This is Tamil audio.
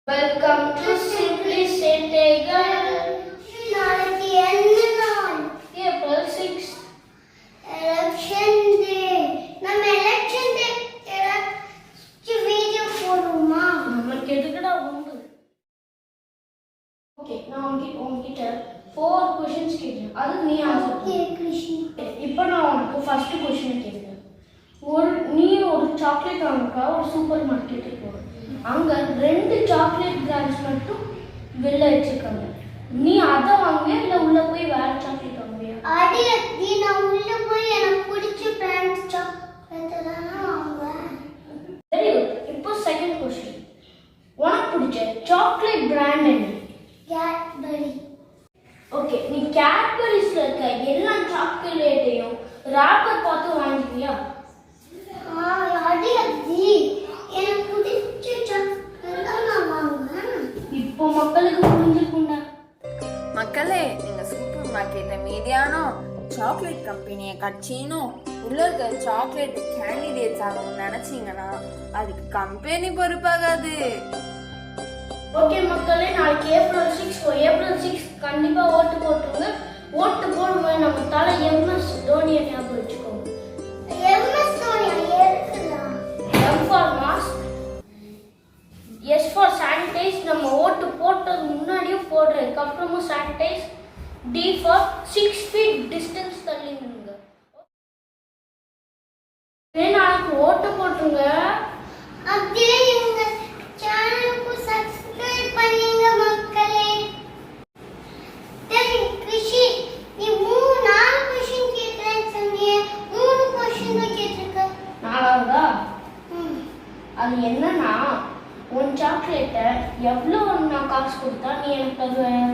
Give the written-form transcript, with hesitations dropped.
Welcome to Simply Sategal. நாளைக்கு என்ன நாள்? April 6. எலெக்ஷன் டே. நம்ம எலெக்ஷன் டே வீடியோ போடுமா? நமக்கு எதுக்குடா வம்பு? ஓகே, நான் உன்கிட்ட 4 questions கேட்கிறேன். அது நீ ஆன்சர் பண்ணு. கிருஷ்ணா. இப்போ நான் உனக்கு ஃபர்ஸ்ட் क्वेश्चन கேட்கிறேன். நீ ஒரு சாக்லேட் வாங்க ஒரு சூப்பர் மார்க்கெட்டுக்கு போற. அங்க 2 சாக்லேட் பிராண்ட்ஸ் மட்டும் வெளில வச்சிருக்காங்க. நீ அதை வாங்குவியா இல்ல உள்ள போய் வேற சாக்லேட் வாங்குவியா? அடி நான் உள்ள போய் எனக்கு பிடிச்ச பிராண்ட் சாக்லேட் தான் வாங்குவேன். Very good. இப்போ செகண்ட் क्वेश्चन. உனக்கு பிடிச்ச சாக்லேட் பிராண்ட் என்ன? கேட்பரி. ஓகே, நீ கேட்பரிஸ்ல இருக்க எல்லா சாக்லேட்டையும் ராப்பர் பார்த்து வாங்கிப்பியா? அடி எனக்கு பிடிச்ச சாக்லேட் தான் நான் வாங்குவேன். இப்போ மக்களுக்கு புரிஞ்சிருக்கும்டா. மக்களே, நீங்க சூப்பர் மார்க்கெட்ல மீதியானோ சாக்லேட் கம்பெனியை கட்சினோ உள்ள இருக்க சாக்லேட் கேண்டிடேட்ஸ் ஆகணும்னு நினைச்சீங்கன்னா அதுக்கு கம்பெனி பொறுப்பாகாது. ஓகே மக்களே, நாளைக்கு ஏப்ரல் 6 கண்டிப்பா ஓட்டு போட்டுருங்க. ஓட்டு போடும்போது நம்ம தலை MS தோனியை ஞாபகம் வச்சுக்கோங்க. MS தோனியா இருக்குதா? M for mask, S for sanitize. நம்ம ஓட்டு போட்டது முன்னாடியும் போடுறதுக்கு அப்புறமும் sanitize. D for 6 feet distance தள்ளி நில்லுங்க. நாளைக்கு ஓட்டு போட்டுருங்க. அப்படியே எங்க சேனலுக்கு சப்ஸ்கிரைப் பண்ணுங்க மக்களே. சரி கிருஷி, நீ 4 क्वेश्चन கேக்குறேன்னு சொன்னியே, 3 क्वेश्चन தான் கேட்டிருக்க. நாலாவதா அது என்னன்னா, உன் சாக்லேட்டை எவ்வளோ நான் காசு கொடுத்தா நீ எனக்கு தருவேன்?